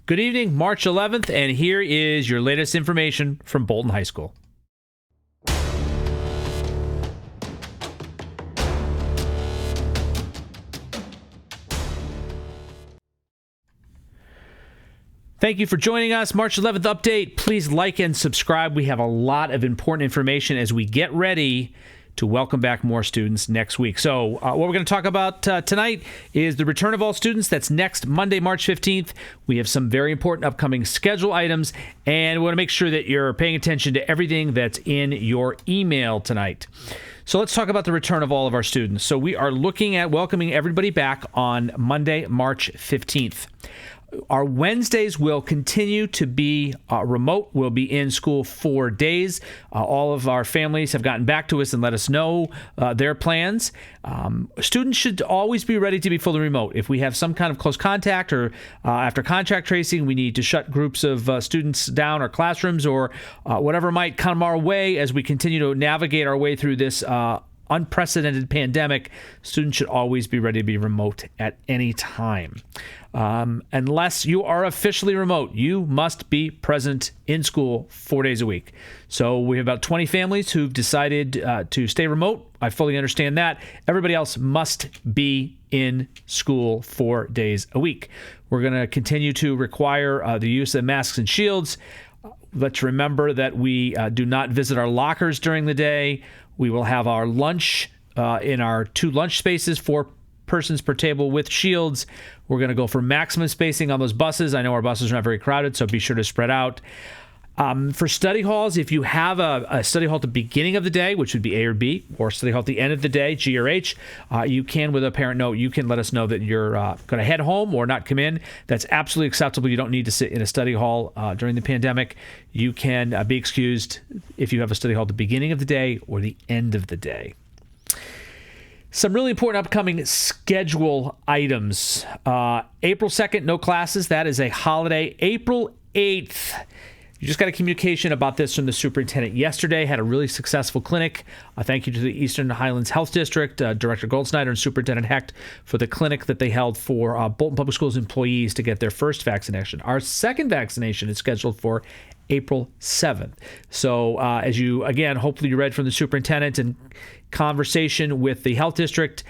Good evening, March 11th, and here is your latest information from Bolton High School. Thank you for joining us. March 11th update. Please like and subscribe. We have a lot of important information as we get ready to welcome back more students next week. So what we're going to talk about tonight is the return of all students. That's next Monday, March 15th. We have some very important upcoming schedule items, and we want to make sure that you're paying attention to everything that's in your email tonight. So let's talk about the return of all of our students. So we are looking at welcoming everybody back on Monday, March 15th. Our Wednesdays will continue to be remote. We'll be in school 4 days. All of our families have gotten back to us and let us know their plans. Students should always be ready to be fully remote. If we have some kind of close contact or after contact tracing, we need to shut groups of students down or classrooms or whatever might come our way as we continue to navigate our way through this unprecedented pandemic. Students should always be ready to be remote at any time. Unless you are officially remote, you must be present in school 4 days a week. So we have about 20 families who've decided to stay remote. I fully understand that. Everybody else must be in school 4 days a week. We're going to continue to require the use of masks and shields. Let's remember that we do not visit our lockers during the day. We will have our lunch in our 2 lunch spaces, 4 persons per table with shields. We're going to go for maximum spacing on those buses. I know our buses are not very crowded, so be sure to spread out. For study halls, if you have a study hall at the beginning of the day, which would be A or B, or study hall at the end of the day, G or H, you can, with a parent note, you can let us know that you're going to head home or not come in. That's absolutely acceptable. You don't need to sit in a study hall during the pandemic. You can be excused if you have a study hall at the beginning of the day or the end of the day. Some really important upcoming schedule items. April 2nd, no classes. That is a holiday. April 8th. You just got a communication about this from the superintendent yesterday. Had a really successful clinic. Thank you to the Eastern Highlands Health District, Director Goldsnyder and Superintendent Hecht for the clinic that they held for Bolton Public Schools employees to get their first vaccination. Our second vaccination is scheduled for April 7th. So as you, again, hopefully you read from the superintendent and conversation with the health district,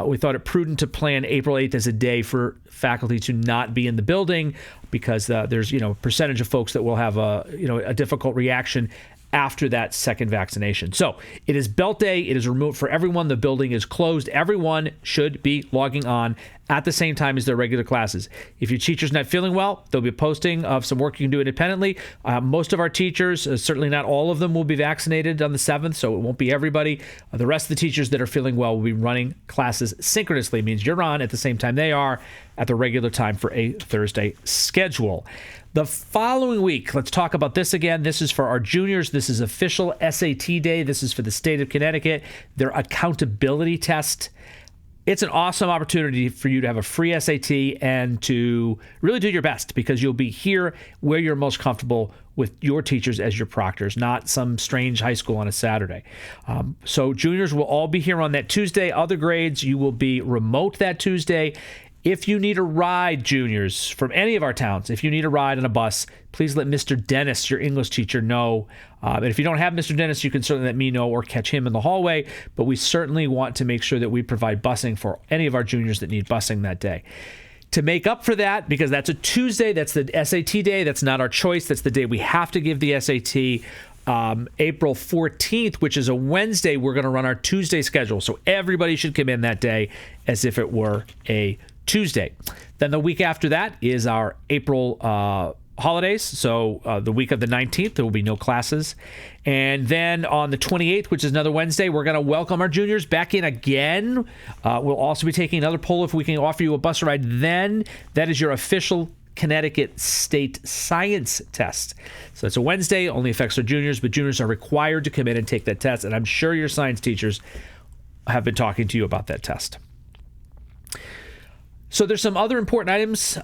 we thought it prudent to plan April 8th as a day for faculty to not be in the building because there's, a percentage of folks that will have a difficult reaction after that second vaccination. So it is Belt Day. It is remote for everyone. The building is closed. Everyone should be logging on at the same time as their regular classes. If your teacher's not feeling well, there'll be a posting of some work you can do independently. Most of our teachers, certainly not all of them, will be vaccinated on the 7th, so it won't be everybody. The rest of the teachers that are feeling well will be running classes synchronously. It means you're on at the same time they are at the regular time for a Thursday schedule. The following week, let's talk about this again. This is for our juniors. This is official SAT day. This is for the state of Connecticut, their accountability test. It's an awesome opportunity for you to have a free SAT and to really do your best because you'll be here where you're most comfortable with your teachers as your proctors, not some strange high school on a Saturday. So juniors will all be here on that Tuesday. Other grades, you will be remote that Tuesday. If you need a ride, juniors, from any of our towns, if you need a ride on a bus, please let Mr. Dennis, your English teacher, know. And if you don't have Mr. Dennis, you can certainly let me know or catch him in the hallway. But we certainly want to make sure that we provide busing for any of our juniors that need busing that day. To make up for that, because that's a Tuesday, that's the SAT day, that's not our choice, that's the day we have to give the SAT. April 14th, which is a Wednesday, we're going to run our Tuesday schedule. So everybody should come in that day as if it were a Tuesday. Then the week after that is our April holidays. So the week of the 19th, there will be no classes. And then on the 28th, which is another Wednesday, we're going to welcome our juniors back in again. We'll also be taking another poll if we can offer you a bus ride then. That is your official Connecticut State Science Test. So it's a Wednesday, only affects our juniors, but juniors are required to come in and take that test. And I'm sure your science teachers have been talking to you about that test. So there's some other important items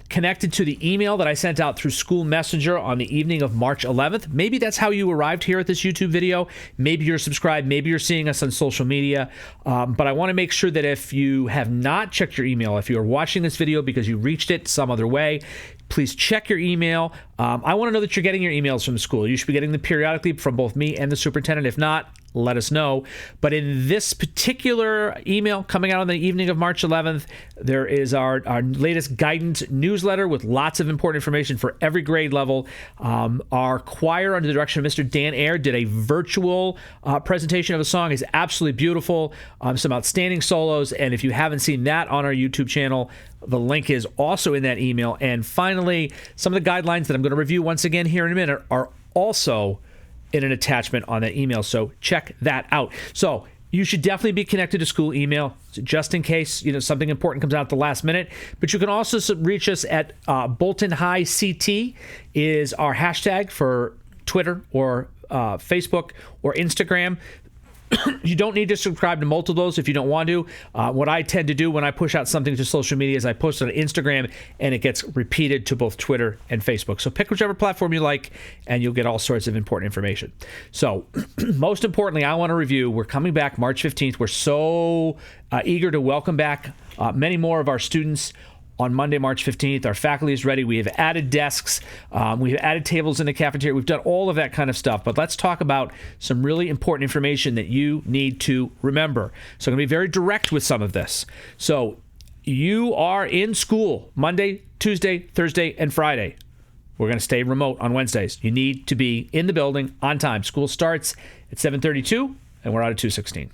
connected to the email that I sent out through School Messenger on the evening of March 11th. Maybe that's how you arrived here at this YouTube video. Maybe you're subscribed. Maybe you're seeing us on social media. But I want to make sure that if you have not checked your email, if you are watching this video because you reached it some other way, Please check your email. I want to know that you're getting your emails from the school. You should be getting them periodically from both me and the superintendent. If not, let us know. But in this particular email coming out on the evening of March 11th, there is our latest guidance newsletter with lots of important information for every grade level. Our choir, under the direction of Mr. Dan Ayer, did a virtual presentation of a song. It's absolutely beautiful. Some outstanding solos. And if you haven't seen that on our YouTube channel, the link is also in that email. And finally, some of the guidelines that I'm going to review once again here in a minute are also in an attachment on that email. So check that out. So you should definitely be connected to school email just in case something important comes out at the last minute. But you can also reach us at Bolton High CT is our hashtag for Twitter or Facebook or Instagram. You don't need to subscribe to multiple of those if you don't want to. What I tend to do when I push out something to social media is I post it on Instagram and it gets repeated to both Twitter and Facebook. So pick whichever platform you like and you'll get all sorts of important information. So most importantly, I want to review, we're coming back March 15th. We're so eager to welcome back many more of our students on Monday, March 15th. Our faculty is ready. We have added desks. We have added tables in the cafeteria. We've done all of that kind of stuff. But let's talk about some really important information that you need to remember. So I'm going to be very direct with some of this. So you are in school Monday, Tuesday, Thursday, and Friday. We're going to stay remote on Wednesdays. You need to be in the building on time. School starts at 7:32, and we're out at 2:16.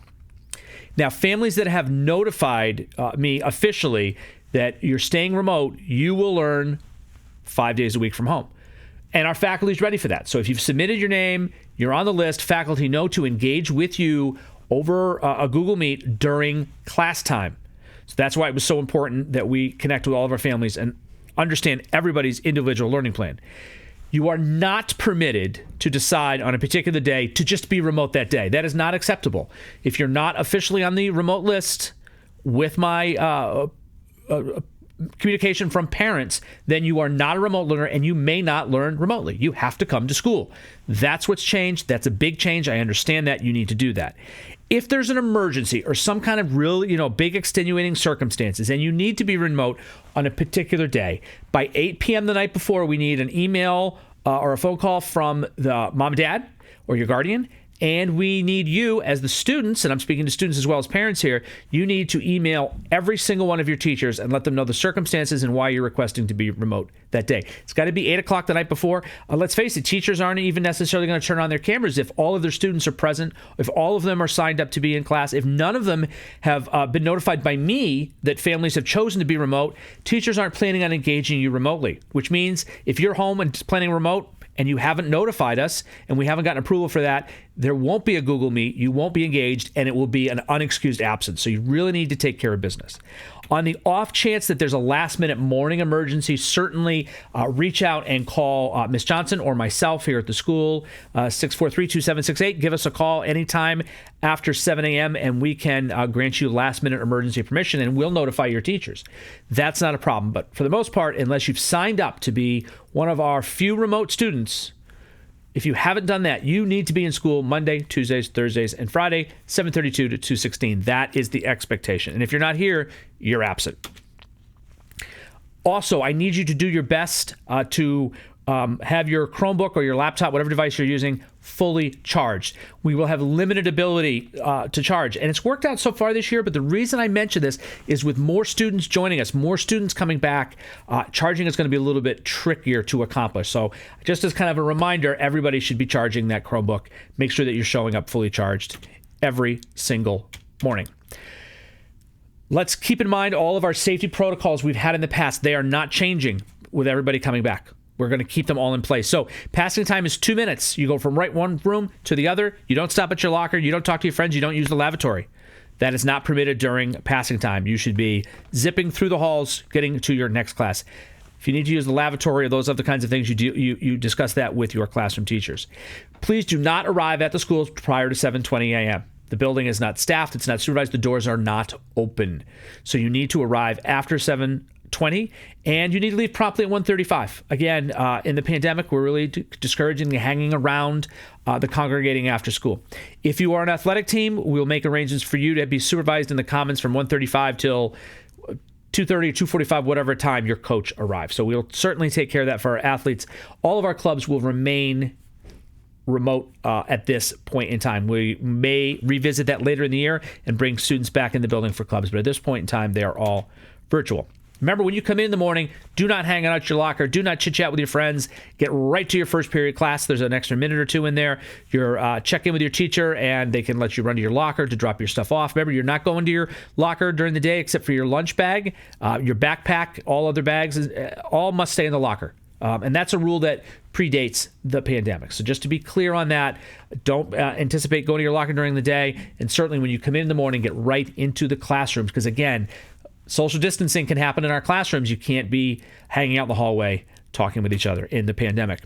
Now, families that have notified me officially that you're staying remote, you will learn 5 days a week from home. And our faculty is ready for that. So if you've submitted your name, you're on the list, faculty know to engage with you over a Google Meet during class time. So that's why it was so important that we connect with all of our families and understand everybody's individual learning plan. You are not permitted to decide on a particular day to just be remote that day. That is not acceptable. If you're not officially on the remote list with my communication from parents, then you are not a remote learner and you may not learn remotely. You have to come to school. That's what's changed. That's a big change. I understand that. You need to do that. If there's an emergency or some kind of real, big extenuating circumstances and you need to be remote on a particular day, by 8 p.m. the night before, we need an email or a phone call from the mom and dad or your guardian. And we need you as the students, and I'm speaking to students as well as parents here, you need to email every single one of your teachers and let them know the circumstances and why you're requesting to be remote that day. It's got to be 8 o'clock the night before. Let's face it, teachers aren't even necessarily going to turn on their cameras if all of their students are present, if all of them are signed up to be in class, if none of them have been notified by me that families have chosen to be remote. Teachers aren't planning on engaging you remotely, which means if you're home and planning remote, and you haven't notified us, and we haven't gotten approval for that, there won't be a Google Meet, you won't be engaged, and it will be an unexcused absence. So you really need to take care of business. On the off chance that there's a last-minute morning emergency, certainly reach out and call Ms. Johnson or myself here at the school, 643-2768. Give us a call anytime after 7 a.m., and we can grant you last-minute emergency permission, and we'll notify your teachers. That's not a problem. But for the most part, unless you've signed up to be one of our few remote students, if you haven't done that, you need to be in school Monday, Tuesdays, Thursdays, and Friday, 7:32 to 2:16. That is the expectation. And if you're not here, you're absent. Also, I need you to do your best to have your Chromebook or your laptop, whatever device you're using, fully charged. We will have limited ability to charge. And it's worked out so far this year, but the reason I mention this is with more students joining us, more students coming back, charging is going to be a little bit trickier to accomplish. So just as kind of a reminder, everybody should be charging that Chromebook. Make sure that you're showing up fully charged every single morning. Let's keep in mind all of our safety protocols we've had in the past. They are not changing with everybody coming back. We're going to keep them all in place. So passing time is 2 minutes. You go from one room to the other. You don't stop at your locker. You don't talk to your friends. You don't use the lavatory. That is not permitted during passing time. You should be zipping through the halls, getting to your next class. If you need to use the lavatory or those other kinds of things, you discuss that with your classroom teachers. Please do not arrive at the schools prior to 7:20 a.m. The building is not staffed. It's not supervised. The doors are not open. So you need to arrive after 7:20, and you need to leave promptly at 1:35. Again, in the pandemic, we're really discouraging the hanging around, the congregating after school. If you are an athletic team, we'll make arrangements for you to be supervised in the commons from 1:35 till 2:30 or 2:45, whatever time your coach arrives. So we'll certainly take care of that for our athletes. All of our clubs will remain remote at this point in time. We may revisit that later in the year and bring students back in the building for clubs, but at this point in time, they are all virtual. Remember, when you come in the morning, do not hang out at your locker. Do not chit-chat with your friends. Get right to your first period class. There's an extra minute or two in there. Check in with your teacher, and they can let you run to your locker to drop your stuff off. Remember, you're not going to your locker during the day except for your lunch bag, your backpack, all other bags, all must stay in the locker. And that's a rule that predates the pandemic. So just to be clear on that, don't anticipate going to your locker during the day. And certainly when you come in the morning, get right into the classrooms. Because again, social distancing can happen in our classrooms. You can't be hanging out in the hallway talking with each other in the pandemic.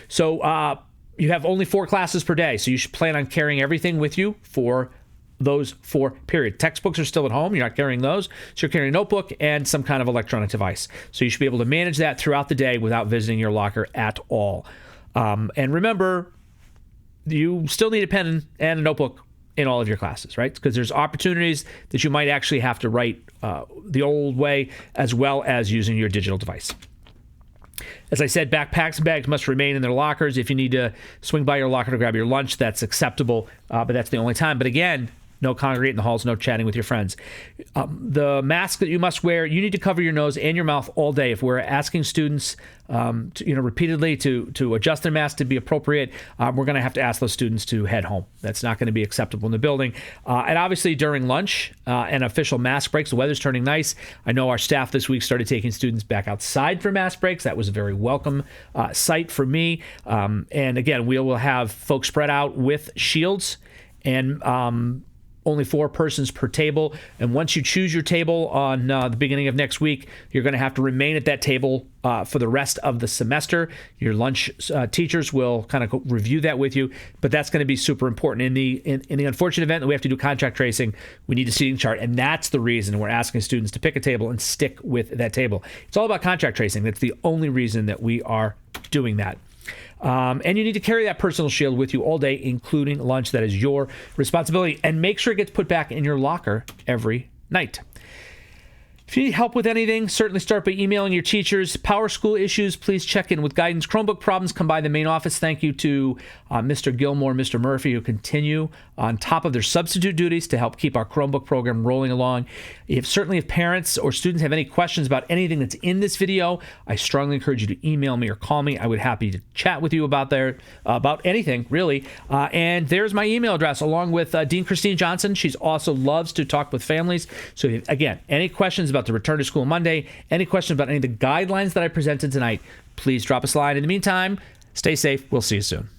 So you have only 4 classes per day. So you should plan on carrying everything with you for those 4 periods. Textbooks are still at home. You're not carrying those. So you're carrying a notebook and some kind of electronic device. So you should be able to manage that throughout the day without visiting your locker at all. And remember, you still need a pen and a notebook in all of your classes, right? Because there's opportunities that you might actually have to write the old way as well as using your digital device. As I said, backpacks and bags must remain in their lockers. If you need to swing by your locker to grab your lunch, that's acceptable, but that's the only time. But again, no congregating in the halls, no chatting with your friends. The mask that you must wear, you need to cover your nose and your mouth all day. If we're asking students repeatedly to adjust their mask to be appropriate, we're going to have to ask those students to head home. That's not going to be acceptable in the building. And obviously during lunch and official mask breaks, the weather's turning nice. I know our staff this week started taking students back outside for mask breaks. That was a very welcome sight for me. And again, we will have folks spread out with shields and only 4 persons per table. And once you choose your table on the beginning of next week, you're going to have to remain at that table for the rest of the semester. Your lunch teachers will kind of review that with you, but that's going to be super important. In the unfortunate event that we have to do contact tracing, we need a seating chart, and that's the reason we're asking students to pick a table and stick with that table. It's all about contact tracing. That's the only reason that we are doing that. And you need to carry that personal shield with you all day, including lunch. That is your responsibility. And make sure it gets put back in your locker every night. If you need help with anything, certainly start by emailing your teachers. Power school issues, please check in with guidance. Chromebook problems, come by the main office. Thank you to Mr. Gilmore, Mr. Murphy, who continue on top of their substitute duties to help keep our Chromebook program rolling along. Certainly if parents or students have any questions about anything that's in this video, I strongly encourage you to email me or call me. I would be happy to chat with you about anything, really. And there's my email address, along with Dean Christine Johnson. She's also loves to talk with families. So again, any questions about the return to school Monday, any questions about any of the guidelines that I presented tonight, please drop us a line. In the meantime, stay safe. We'll see you soon.